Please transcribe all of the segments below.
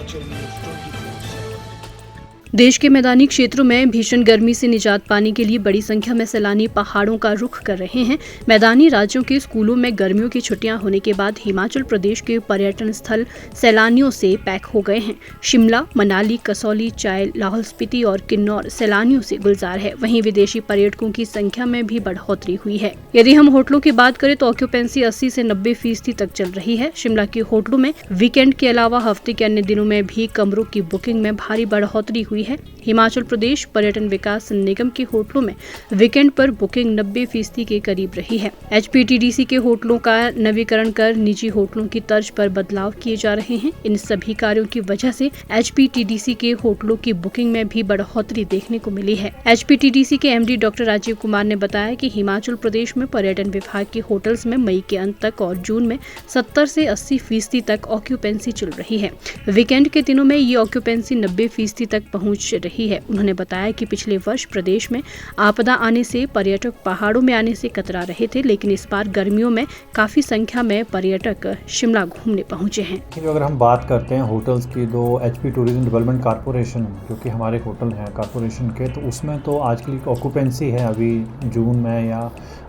Himachal news 24/7। देश के मैदानी क्षेत्रों में भीषण गर्मी से निजात पाने के लिए बड़ी संख्या में सैलानी पहाड़ों का रुख कर रहे हैं। मैदानी राज्यों के स्कूलों में गर्मियों की छुट्टियां होने के बाद हिमाचल प्रदेश के पर्यटन स्थल सैलानियों से पैक हो गए हैं। शिमला, मनाली, कसौली, चायल, लाहौल स्पीति और किन्नौर सैलानियों से गुलजार है। वहीं विदेशी पर्यटकों की संख्या में भी बढ़ोतरी हुई है। यदि हम होटलों की बात करें तो ऑक्यूपेंसी 80 से 90% तक चल रही है। शिमला के होटलों में वीकेंड के अलावा हफ्ते के अन्य दिनों में भी कमरों की बुकिंग में भारी बढ़ोतरी हुई है। हिमाचल प्रदेश पर्यटन विकास निगम के होटलों में वीकेंड पर बुकिंग 90% के करीब रही है। HPTDC के होटलों का नवीकरण कर निजी होटलों की तर्ज पर बदलाव किए जा रहे हैं। इन सभी कार्यों की वजह से HPTDC के होटलों की बुकिंग में भी बढ़ोतरी देखने को मिली है। HPTDC के MD डॉक्टर राजीव कुमार ने बताया कि हिमाचल प्रदेश में पर्यटन विभाग के होटल्स में मई के अंत तक और जून में 70 से 80% तक ऑक्यूपेंसी चल रही है। वीकेंड के दिनों में ये ऑक्यूपेंसी 90% तक पहुंच रही है। उन्होंने बताया कि पिछले वर्ष प्रदेश में आपदा आने से पर्यटक पहाड़ों में आने से कतरा रहे थे, लेकिन इस बार गर्मियों में काफी संख्या में पर्यटक शिमला घूमने पहुंचे हैं। अगर हम बात करते हैं होटल्स की, तो HP टूरिज्म डेवलपमेंट कॉरपोरेशन जो कि हमारे होटल हैं कॉरपोरेशन के, तो उसमें तो आज की ऑक्यूपेंसी है अभी जून में या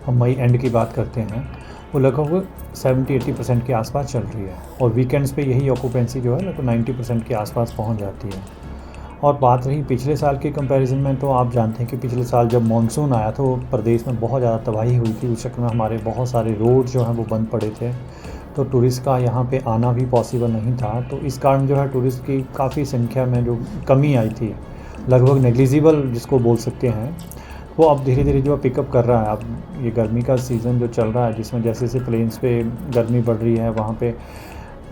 हम मई एंड की बात करते हैं, वो लगभग 70-80% के आसपास चल रही है। और वीकेंड्स पे यही ऑक्यूपेंसी जो है लगभग 90% के आसपास पहुंच जाती है। और बात रही पिछले साल के कंपैरिजन में, तो आप जानते हैं कि पिछले साल जब मॉनसून आया तो प्रदेश में बहुत ज़्यादा तबाही हुई थी। उस चक्कर में हमारे बहुत सारे रोड जो हैं वो बंद पड़े थे, तो टूरिस्ट का यहाँ पे आना भी पॉसिबल नहीं था। तो इस कारण जो है टूरिस्ट की काफ़ी संख्या में जो कमी आई थी, लगभग नेग्लिजिबल जिसको बोल सकते हैं, वो अब धीरे धीरे जो पिकअप कर रहा है। अब ये गर्मी का सीज़न जो चल रहा है, जिसमें जैसे जैसे प्लेन्स पे गर्मी बढ़ रही है, वहाँ पे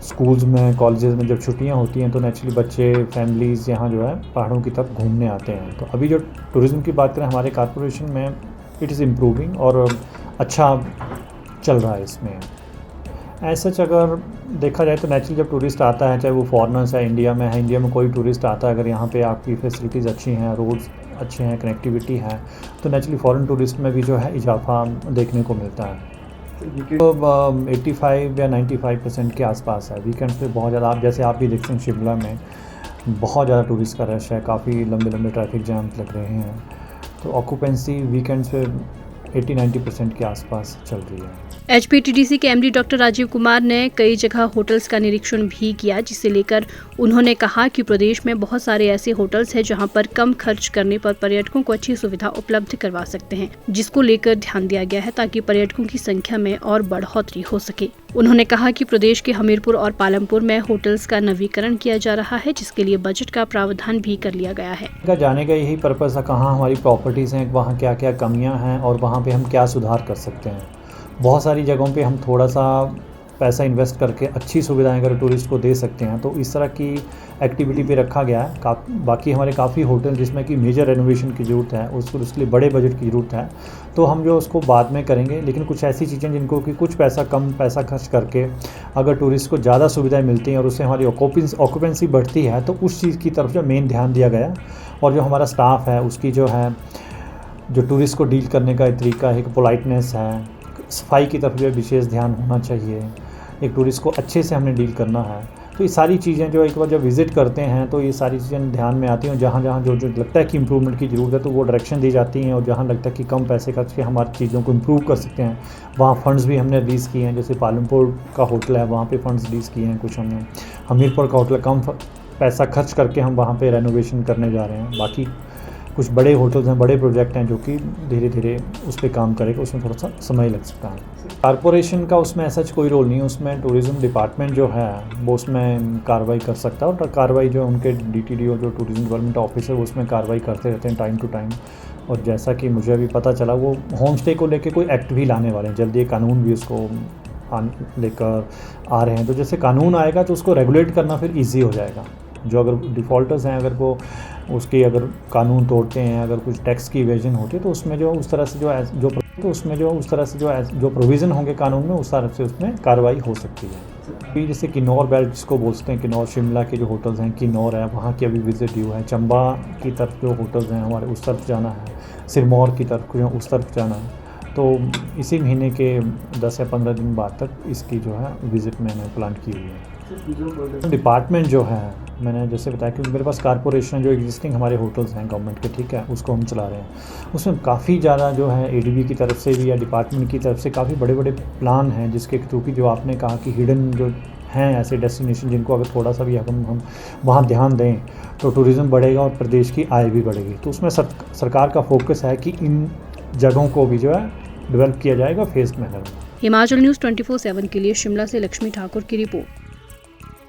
स्कूल्स में, कॉलेजेस में जब छुट्टियां होती हैं तो नेचुरली बच्चे, फैमिलीज़ यहाँ जो है पहाड़ों की तरफ घूमने आते हैं। तो अभी जो टूरिज़्म की बात करें हमारे कॉरपोरेशन में, इट इज़ इम्प्रूविंग और अच्छा चल रहा है इसमें। ऐसा अगर देखा जाए तो नेचुरली जब टूरिस्ट आता है, चाहे वो फॉरेनर्स है, इंडिया में है, इंडिया में कोई टूरिस्ट आता है, अगर यहाँ पे आपकी फैसिलिटीज़ अच्छी हैं, रोड्स अच्छे हैं, कनेक्टिविटी है, तो नेचुरली फॉरेन टूरिस्ट में भी जो है इजाफा देखने को मिलता है। तो 85 या 95% के आसपास है। वीकेंड्स पे बहुत ज़्यादा, आप जैसे आप भी देखते हैं शिमला में बहुत ज़्यादा टूरिस्ट का रश है, काफ़ी लंबे लंबे ट्रैफिक जैम्स लग रहे हैं। तो ऑक्यूपेंसी वीकेंड्स पे 80-90% के आसपास चल रही है। HPTDC के MD डॉक्टर राजीव कुमार ने कई जगह होटल्स का निरीक्षण भी किया, जिसे लेकर उन्होंने कहा कि प्रदेश में बहुत सारे ऐसे होटल्स हैं जहां पर कम खर्च करने पर पर्यटकों को अच्छी सुविधा उपलब्ध करवा सकते हैं, जिसको लेकर ध्यान दिया गया है ताकि पर्यटकों की संख्या में और बढ़ोतरी हो सके। उन्होंने कहा कि प्रदेश के हमीरपुर और पालमपुर में होटल्स का नवीकरण किया जा रहा है, जिसके लिए बजट का प्रावधान भी कर लिया गया है। जाने का यही पर्पज़ है, कहाँ हमारी प्रॉपर्टीज़ हैं, वहाँ क्या क्या कमियाँ हैं और वहाँ पे हम क्या सुधार कर सकते हैं। बहुत सारी जगहों पे हम थोड़ा सा पैसा इन्वेस्ट करके अच्छी सुविधाएं अगर टूरिस्ट को दे सकते हैं, तो इस तरह की एक्टिविटी पे रखा गया है। बाकी हमारे काफ़ी होटल जिसमें कि मेजर रेनोवेशन की ज़रूरत है, उसके लिए बड़े बजट की ज़रूरत है, तो हम जो उसको बाद में करेंगे। लेकिन कुछ ऐसी चीज़ें जिनको कि कुछ कम पैसा खर्च करके अगर टूरिस्ट को ज़्यादा सुविधाएँ मिलती हैं और उससे हमारी ऑक्यूपेंसी बढ़ती है, तो उस चीज़ की तरफ जो मेन ध्यान दिया गया। और जो हमारा स्टाफ है उसकी जो है, जो टूरिस्ट को डील करने का तरीका है, एक पोलाइटनेस है, सफाई की तरफ जो है विशेष ध्यान होना चाहिए। एक टूरिस्ट को अच्छे से हमने डील करना है। तो ये सारी चीज़ें जो एक बार जब विज़िट करते हैं तो ये सारी चीज़ें ध्यान में आती हैं। जहाँ जहाँ जो लगता है कि इम्प्रूवमेंट की ज़रूरत है तो वो डायरेक्शन दी जाती हैं, और जहाँ लगता है कि कम पैसे खर्च के हमारी चीज़ों को इम्प्रूव कर सकते हैं, वहाँ फ़ंड्स भी हमने रिलीज़ किए हैं। जैसे पालमपुर का होटल है, वहाँ पर फंड्स रिलीज़ किए हैं कुछ हमने। हमीरपुर का होटल कम पैसा खर्च करके हम वहाँ पर रेनोवेशन करने जा रहे हैं। बाकी कुछ बड़े होटल्स हैं, बड़े प्रोजेक्ट हैं जो कि धीरे धीरे उस पर काम करेगा, उसमें थोड़ा सा समय लग सकता है। कॉरपोरेशन का उसमें ऐसा कोई रोल नहीं है, उसमें टूरिज़्म डिपार्टमेंट जो है वो उसमें कार्रवाई कर सकता है, और कार्रवाई जो उनके DTDO जो टूरिज़्म डेवलपमेंट ऑफिसर वो उसमें कार्रवाई करते रहते हैं टाइम टू टाइम। और जैसा कि मुझे अभी पता चला, वो होम स्टे को लेकर कोई एक्ट भी लाने वाले हैं जल्दी, कानून भी उसको लेकर आ रहे हैं। तो जैसे कानून आएगा तो उसको रेगुलेट करना फिर ईजी हो जाएगा। जो अगर डिफ़ॉल्टर्स हैं, अगर वो उसके अगर कानून तोड़ते हैं, अगर कुछ टैक्स की इवेजन होती है, तो उसमें जो उस तरह से जो प्रोविज़न होंगे कानून में, उस तरह से उसमें कार्रवाई हो सकती है। जैसे किन्नौर बेल्ट जिसको बोलते हैं, किन्नौर शिमला के जो होटल्स हैं, किन्नौर है, वहाँ की अभी विज़िट ड्यू है। चंबा की तरफ जो होटल्स हैं हमारे, उस तरफ जाना है। सिरमौर की तरफ जो उस तरफ जाना है। तो इसी महीने के 10 या 15 दिन बाद तक इसकी जो है विज़िट मैंने प्लान की हुई है। डिपार्टमेंट जो है, मैंने जैसे बताया, क्योंकि मेरे पास कारपोरेशन जो एग्जिस्टिंग हमारे होटल्स हैं गवर्नमेंट के, ठीक है, उसको हम चला रहे हैं। उसमें काफ़ी ज़्यादा जो है एडीबी की तरफ से भी या डिपार्टमेंट की तरफ से काफ़ी बड़े बड़े प्लान हैं, जिसके थ्रू की जो आपने कहा कि हिडन जो हैं ऐसे डेस्टिनेशन जिनको अगर थोड़ा सा भी हम वहाँ ध्यान दें तो टूरिज़्म बढ़ेगा और प्रदेश की आय भी बढ़ेगी। तो उसमें सरकार का फोकस है कि इन जगहों को भी जो है डेवलप किया जाएगा फेस्ड मैनर में। हिमाचल न्यूज़ 24/7 के लिए शिमला से लक्ष्मी ठाकुर की रिपोर्ट।